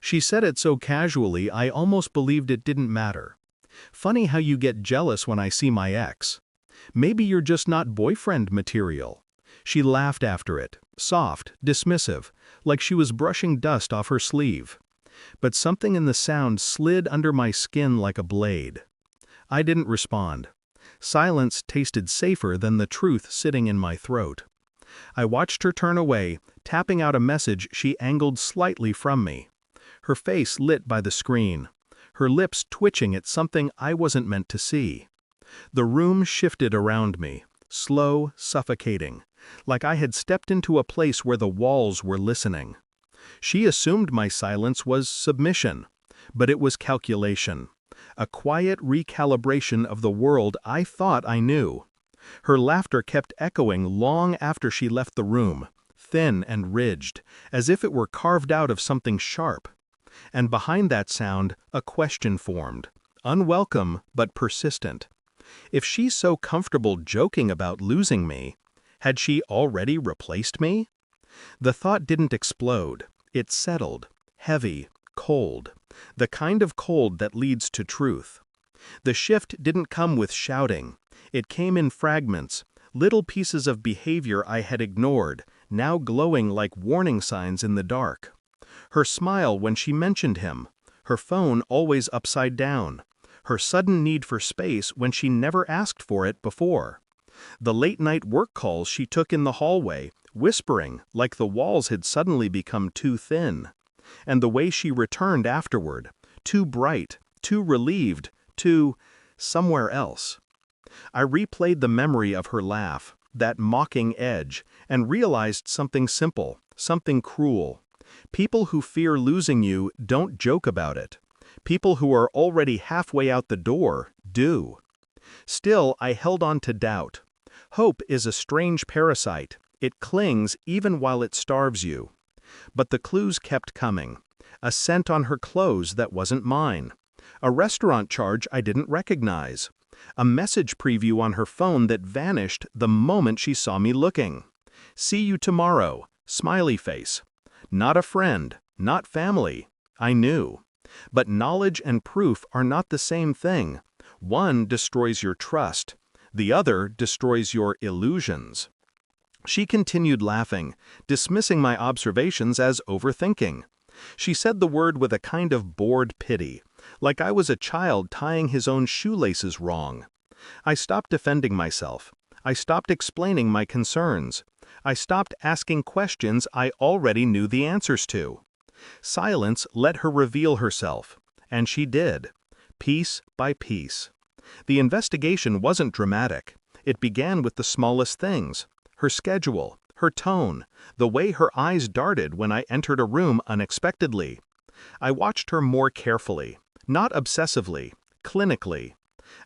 She said it so casually I almost believed it didn't matter. Funny how you get jealous when I see my ex. Maybe you're just not boyfriend material. She laughed after it, soft, dismissive, like she was brushing dust off her sleeve. But something in the sound slid under my skin like a blade. I didn't respond. Silence tasted safer than the truth sitting in my throat. I watched her turn away, tapping out a message she angled slightly from me. Her face lit by the screen, her lips twitching at something I wasn't meant to see. The room shifted around me, slow, suffocating, like I had stepped into a place where the walls were listening. She assumed my silence was submission, but it was calculation, a quiet recalibration of the world I thought I knew. Her laughter kept echoing long after she left the room, thin and ridged, as if it were carved out of something sharp. And behind that sound, a question formed, unwelcome but persistent. If she's so comfortable joking about losing me, had she already replaced me? The thought didn't explode. It settled, heavy, cold, the kind of cold that leads to truth. The shift didn't come with shouting. It came in fragments, little pieces of behavior I had ignored, now glowing like warning signs in the dark. Her smile when she mentioned him, her phone always upside down, her sudden need for space when she never asked for it before. The late-night work calls she took in the hallway, whispering like the walls had suddenly become too thin. And the way she returned afterward, too bright, too relieved, too somewhere else. I replayed the memory of her laugh, that mocking edge, and realized something simple, something cruel. People who fear losing you don't joke about it. People who are already halfway out the door do. Still, I held on to doubt. Hope is a strange parasite. It clings even while it starves you. But the clues kept coming. A scent on her clothes that wasn't mine. A restaurant charge I didn't recognize. A message preview on her phone that vanished the moment she saw me looking. See you tomorrow. Smiley face. Not a friend, not family. I knew. But knowledge and proof are not the same thing. One destroys your trust. The other destroys your illusions. She continued laughing, dismissing my observations as overthinking. She said the word with a kind of bored pity, like I was a child tying his own shoelaces wrong. I stopped defending myself. I stopped explaining my concerns. I stopped asking questions I already knew the answers to. Silence let her reveal herself, and she did, piece by piece. The investigation wasn't dramatic. It began with the smallest things. Her schedule, her tone, the way her eyes darted when I entered a room unexpectedly. I watched her more carefully, not obsessively, clinically.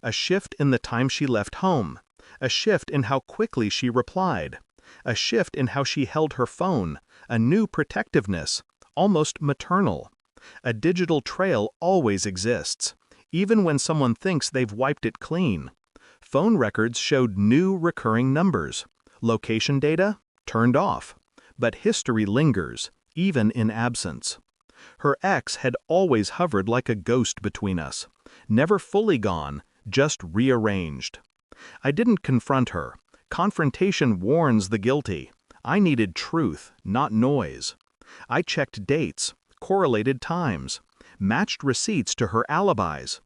A shift in the time she left home, a shift in how quickly she replied, a shift in how she held her phone, a new protectiveness, almost maternal. A digital trail always exists, even when someone thinks they've wiped it clean. Phone records showed new recurring numbers. Location data? Turned off. But history lingers, even in absence. Her ex had always hovered like a ghost between us. Never fully gone, just rearranged. I didn't confront her. Confrontation warns the guilty. I needed truth, not noise. I checked dates, correlated times, matched receipts to her alibis.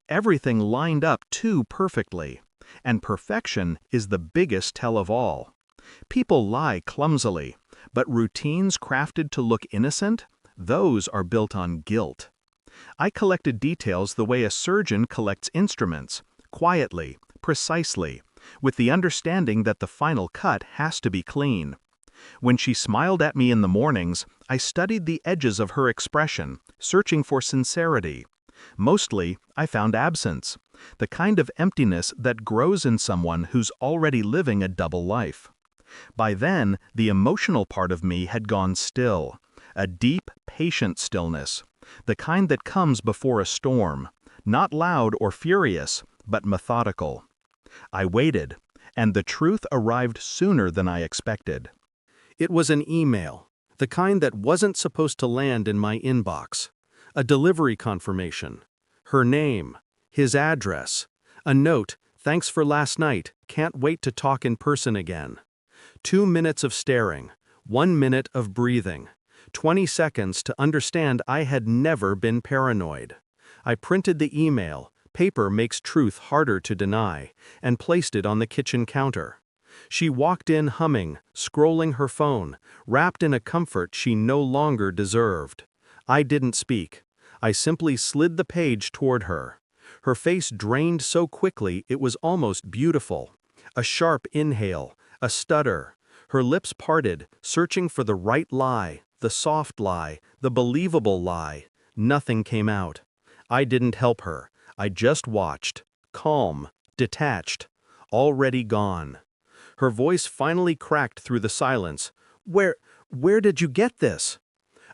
Everything lined up too perfectly. And perfection is the biggest tell of all. People lie clumsily, but routines crafted to look innocent, those are built on guilt. I collected details the way a surgeon collects instruments, quietly, precisely, with the understanding that the final cut has to be clean. When she smiled at me in the mornings, I studied the edges of her expression, searching for sincerity. Mostly, I found absence, the kind of emptiness that grows in someone who's already living a double life. By then, the emotional part of me had gone still, a deep, patient stillness, the kind that comes before a storm, not loud or furious, but methodical. I waited, and the truth arrived sooner than I expected. It was an email, the kind that wasn't supposed to land in my inbox. A delivery confirmation. Her name. His address. A note, "Thanks for last night, can't wait to talk in person again." 2 minutes of staring. 1 minute of breathing. 20 seconds to understand I had never been paranoid. I printed the email, paper makes truth harder to deny, and placed it on the kitchen counter. She walked in humming, scrolling her phone, wrapped in a comfort she no longer deserved. I didn't speak. I simply slid the page toward her. Her face drained so quickly it was almost beautiful. A sharp inhale, a stutter. Her lips parted, searching for the right lie, the soft lie, the believable lie. Nothing came out. I didn't help her. I just watched. Calm, detached, already gone. Her voice finally cracked through the silence. Where did you get this?"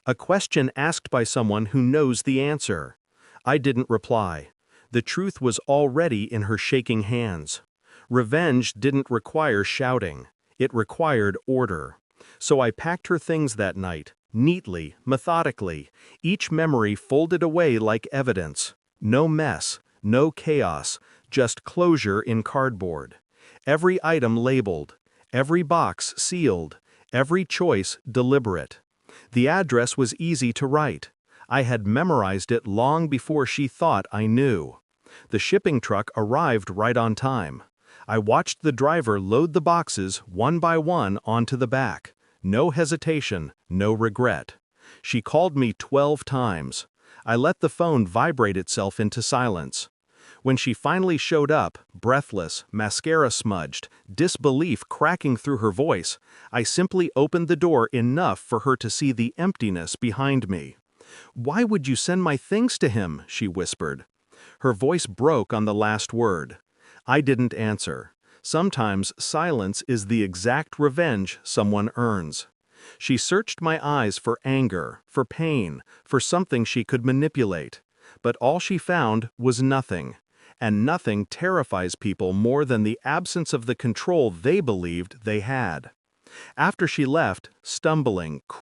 A question asked by someone who knows the answer. I didn't reply. The truth was already in her shaking hands. Revenge didn't require shouting. It required order. So I packed her things that night, neatly, methodically, each memory folded away like evidence. No mess, no chaos, just closure in cardboard. Every item labeled, every box sealed, every choice deliberate. The address was easy to write. I had memorized it long before she thought I knew. The shipping truck arrived right on time. I watched the driver load the boxes one by one onto the back. No hesitation, no regret. She called me 12 times. I let the phone vibrate itself into silence. When she finally showed up, breathless, mascara smudged, disbelief cracking through her voice, I simply opened the door enough for her to see the emptiness behind me. "Why would you send my things to him?" she whispered. Her voice broke on the last word. I didn't answer. Sometimes silence is the exact revenge someone earns. She searched my eyes for anger, for pain, for something she could manipulate. But all she found was nothing. And nothing terrifies people more than the absence of the control they believed they had. After she left, stumbling,